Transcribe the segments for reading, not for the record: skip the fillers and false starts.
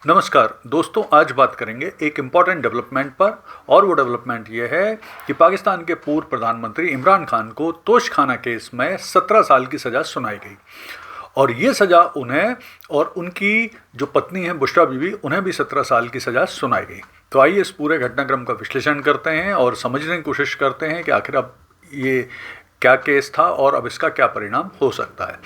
नमस्कार दोस्तों, आज बात करेंगे एक इम्पॉर्टेंट डेवलपमेंट पर। और वो डेवलपमेंट ये है कि पाकिस्तान के पूर्व प्रधानमंत्री इमरान खान को तोशखाना केस में 17 साल की सज़ा सुनाई गई। और ये सज़ा उन्हें और उनकी जो पत्नी है बुशरा बीवी, उन्हें भी 17 साल की सज़ा सुनाई गई। तो आइए इस पूरे घटनाक्रम का विश्लेषण करते हैं और समझने की कोशिश करते हैं कि आखिर अब ये क्या केस था और अब इसका क्या परिणाम हो सकता है।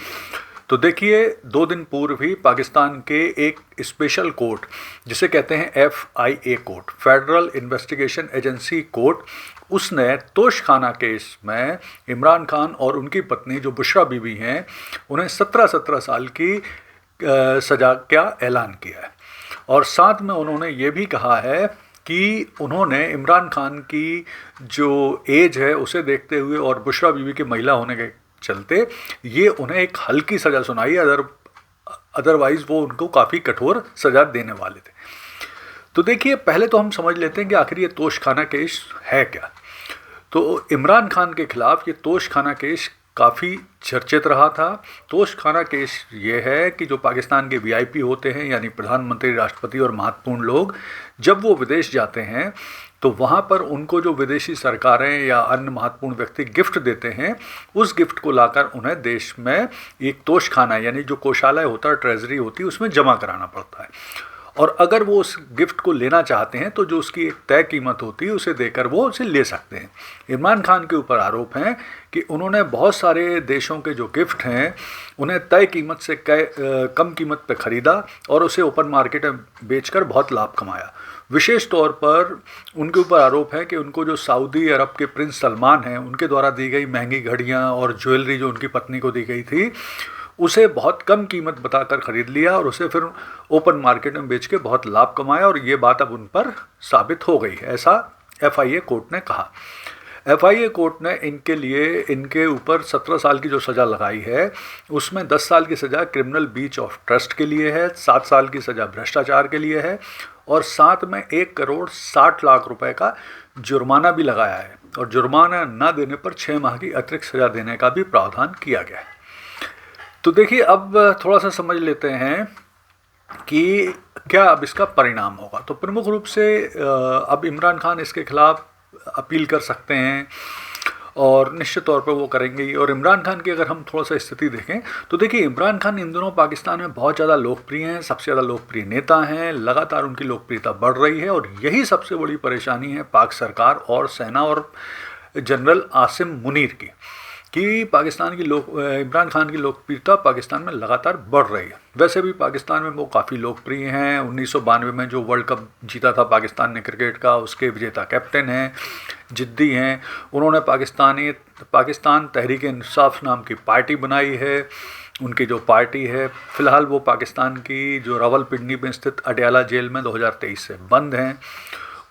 तो देखिए, 2 दिन पूर्व ही पाकिस्तान के एक स्पेशल कोर्ट, जिसे कहते हैं FIA court, federal investigation agency court, उसने तोशखाना केस में इमरान खान और उनकी पत्नी जो बुशरा बीवी हैं, उन्हें 17 साल की सज़ा का ऐलान किया है। और साथ में उन्होंने ये भी कहा है कि उन्होंने इमरान खान की जो एज है उसे देखते हुए और बुशरा बीवी की महिला होने के चलते ये उन्हें एक हल्की सज़ा सुनाई, अदरवाइज़ वो उनको काफ़ी कठोर सज़ा देने वाले थे। तो देखिए, पहले तो हम समझ लेते हैं कि आखिर ये तोशखाना केस है क्या। तो इमरान खान के खिलाफ ये तोशखाना केस काफ़ी चर्चित रहा था। तोशखाना केस ये है कि जो पाकिस्तान के VIP होते हैं, यानी प्रधानमंत्री, राष्ट्रपति और महत्वपूर्ण लोग, जब वो विदेश जाते हैं तो वहाँ पर उनको जो विदेशी सरकारें या अन्य महत्वपूर्ण व्यक्ति गिफ्ट देते हैं, उस गिफ्ट को लाकर उन्हें देश में एक तोशखाना यानी जो कोषालय होता है, ट्रेजरी होती है, उसमें जमा कराना पड़ता है। और अगर वो उस गिफ्ट को लेना चाहते हैं तो जो उसकी एक तय कीमत होती है उसे देकर वो उसे ले सकते हैं। इमरान खान के ऊपर आरोप हैं कि उन्होंने बहुत सारे देशों के जो गिफ्ट हैं उन्हें तय कीमत से कम कीमत पर ख़रीदा और उसे ओपन मार्केट में बेचकर बहुत लाभ कमाया। विशेष तौर पर उनके ऊपर आरोप है कि उनको जो सऊदी अरब के प्रिंस सलमान हैं, उनके द्वारा दी गई महंगी घड़ियां और ज्वेलरी जो उनकी पत्नी को दी गई थी, उसे बहुत कम कीमत बताकर ख़रीद लिया और उसे फिर ओपन मार्केट में बेच के बहुत लाभ कमाया। और ये बात अब उन पर साबित हो गई है, ऐसा FIA कोर्ट ने कहा। FIA कोर्ट ने इनके ऊपर 17 साल की जो सज़ा लगाई है, उसमें 10 साल की सज़ा क्रिमिनल ब्रीच ऑफ ट्रस्ट के लिए है, 7 साल की सज़ा भ्रष्टाचार के लिए है और साथ में 1 करोड़ 60 लाख रुपए का जुर्माना भी लगाया है। और जुर्माना न देने पर 6 माह की अतिरिक्त सज़ा देने का भी प्रावधान किया गया है। तो देखिए, अब थोड़ा सा समझ लेते हैं कि क्या अब इसका परिणाम होगा। तो प्रमुख रूप से अब इमरान खान इसके खिलाफ अपील कर सकते हैं और निश्चित तौर पर वो करेंगे ही। और इमरान खान की अगर हम थोड़ा सा स्थिति देखें तो देखिए, इमरान खान इन दिनों पाकिस्तान में बहुत ज़्यादा लोकप्रिय हैं, सबसे ज़्यादा लोकप्रिय नेता हैं, लगातार उनकी लोकप्रियता बढ़ रही है। और यही सबसे बड़ी परेशानी है पाक सरकार और सेना और जनरल आसिम मुनीर की, कि इमरान खान की लोकप्रियता पाकिस्तान में लगातार बढ़ रही है। वैसे भी पाकिस्तान में वो काफ़ी लोकप्रिय हैं। 1992 में जो वर्ल्ड कप जीता था पाकिस्तान ने क्रिकेट का, उसके विजेता कैप्टन हैं, जिद्दी हैं। उन्होंने पाकिस्तान तहरीक इंसाफ नाम की पार्टी बनाई है। उनकी जो पार्टी है, फ़िलहाल वो पाकिस्तान की जो रावलपिंडी में स्थित अडयाला जेल में 2023 से बंद हैं।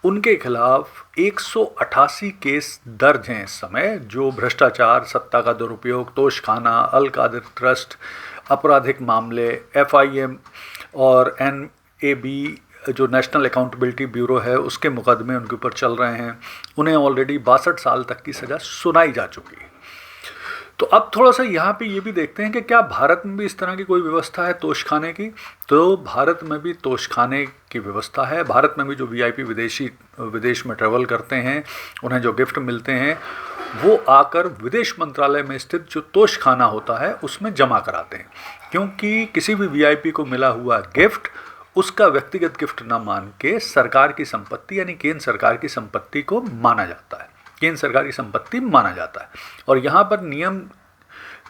उनके खिलाफ 188 केस दर्ज हैं इस समय, जो भ्रष्टाचार, सत्ता का दुरुपयोग, तोशखाना, अल कादिर ट्रस्ट, आपराधिक मामले, FIM और NAB जो नेशनल अकाउंटेबिलिटी ब्यूरो है, उसके मुकदमे उनके ऊपर चल रहे हैं। उन्हें ऑलरेडी 62 साल तक की सज़ा सुनाई जा चुकी है। तो अब थोड़ा सा यहाँ पे ये भी देखते हैं कि क्या भारत में भी इस तरह की कोई व्यवस्था है तोशखाने की। तो भारत में भी तोशखाने की व्यवस्था है। भारत में भी जो VIP विदेश में ट्रैवल करते हैं, उन्हें जो गिफ्ट मिलते हैं, वो आकर विदेश मंत्रालय में स्थित जो तोशखाना होता है उसमें जमा कराते हैं। क्योंकि किसी भी VIP को मिला हुआ गिफ्ट उसका व्यक्तिगत गिफ्ट न मान के सरकार की संपत्ति यानी केंद्र सरकार की संपत्ति को माना जाता है, केंद्र सरकार की संपत्ति माना जाता है। और यहाँ पर नियम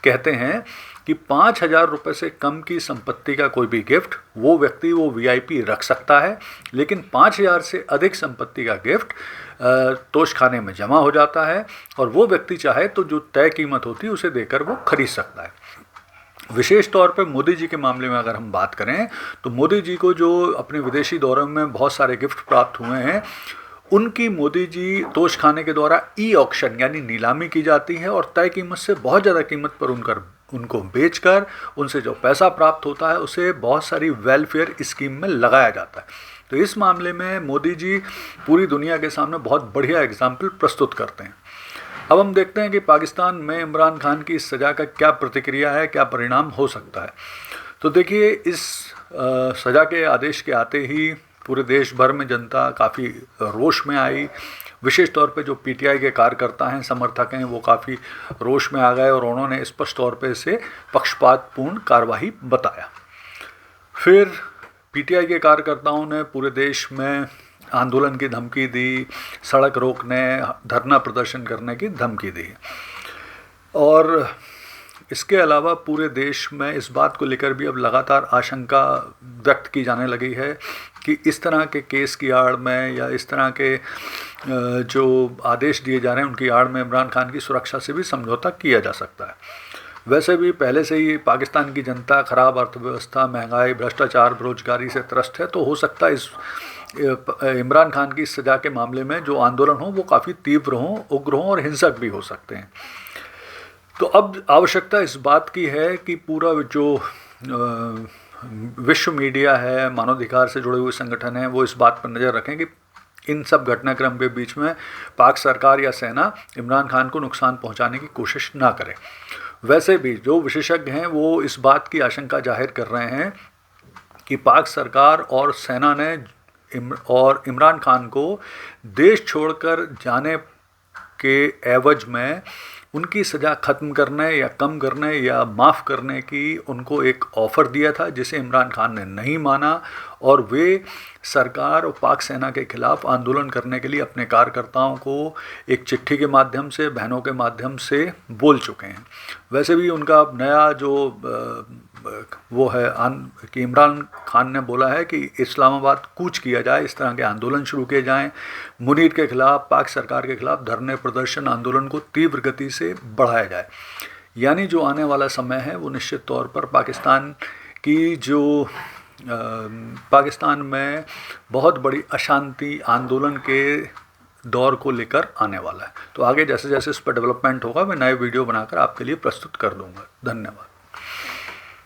कहते हैं कि 5,000 रुपये से कम की संपत्ति का कोई भी गिफ्ट वो व्यक्ति, वो VIP रख सकता है, लेकिन 5,000 से अधिक संपत्ति का गिफ्ट तोशखाने में जमा हो जाता है और वो व्यक्ति चाहे तो जो तय कीमत होती है उसे देकर वो खरीद सकता है। विशेष तौर पर मोदी जी के मामले में अगर हम बात करें तो मोदी जी को जो अपने विदेशी दौरों में बहुत सारे गिफ्ट प्राप्त हुए हैं, उनकी मोदी जी तोशखाने के द्वारा ऑक्शन यानी नीलामी की जाती है और तय कीमत से बहुत ज़्यादा कीमत पर उनको बेचकर उनसे जो पैसा प्राप्त होता है उसे बहुत सारी वेलफेयर स्कीम में लगाया जाता है। तो इस मामले में मोदी जी पूरी दुनिया के सामने बहुत बढ़िया एग्जाम्पल प्रस्तुत करते हैं। अब हम देखते हैं कि पाकिस्तान में इमरान खान की इस सज़ा का क्या प्रतिक्रिया है, क्या परिणाम हो सकता है। तो देखिए, इस सज़ा के आदेश के आते ही पूरे देश भर में जनता काफ़ी रोष में आई। विशेष तौर पे जो पीटीआई के कार्यकर्ता हैं, समर्थक हैं, वो काफ़ी रोष में आ गए और उन्होंने स्पष्ट तौर पे इसे पक्षपातपूर्ण कार्रवाई बताया। फिर पीटीआई के कार्यकर्ताओं ने पूरे देश में आंदोलन की धमकी दी, सड़क रोकने, धरना प्रदर्शन करने की धमकी दी। और इसके अलावा पूरे देश में इस बात को लेकर भी अब लगातार आशंका व्यक्त की जाने लगी है कि इस तरह के केस की आड़ में या इस तरह के जो आदेश दिए जा रहे हैं उनकी आड़ में इमरान खान की सुरक्षा से भी समझौता किया जा सकता है। वैसे भी पहले से ही पाकिस्तान की जनता खराब अर्थव्यवस्था, महंगाई, भ्रष्टाचार, बेरोजगारी से त्रस्त है, तो हो सकता है इस इमरान खान की सज़ा के मामले में जो आंदोलन हो वो काफ़ी तीव्र हों, उग्र हों और हिंसक भी हो सकते हैं। तो अब आवश्यकता इस बात की है कि पूरा जो विश्व मीडिया है, मानवाधिकार से जुड़े हुए संगठन हैं, वो इस बात पर नज़र रखें कि इन सब घटनाक्रम के बीच में पाक सरकार या सेना इमरान खान को नुकसान पहुंचाने की कोशिश ना करे। वैसे भी जो विशेषज्ञ हैं वो इस बात की आशंका जाहिर कर रहे हैं कि पाक सरकार और सेना ने और इमरान खान को देश छोड़कर जाने के एवज में उनकी सज़ा ख़त्म करने या कम करने या माफ़ करने की उनको एक ऑफ़र दिया था, जिसे इमरान खान ने नहीं माना और वे सरकार और पाक सेना के ख़िलाफ़ आंदोलन करने के लिए अपने कार्यकर्ताओं को एक चिट्ठी के माध्यम से, बहनों के माध्यम से बोल चुके हैं। वैसे भी उनका नया जो वो है कि इमरान खान ने बोला है कि इस्लामाबाद कूच किया जाए, इस तरह के आंदोलन शुरू किए जाएं, मुनीर के ख़िलाफ़, पाक सरकार के ख़िलाफ़ धरने प्रदर्शन आंदोलन को तीव्र गति से बढ़ाया जाए। यानी जो आने वाला समय है वो निश्चित तौर पर पाकिस्तान की जो पाकिस्तान में बहुत बड़ी अशांति आंदोलन के दौर को लेकर आने वाला है। तो आगे जैसे जैसे इस पर डेवलपमेंट होगा मैं नए वीडियो बनाकर आपके लिए प्रस्तुत कर दूंगा। धन्यवाद।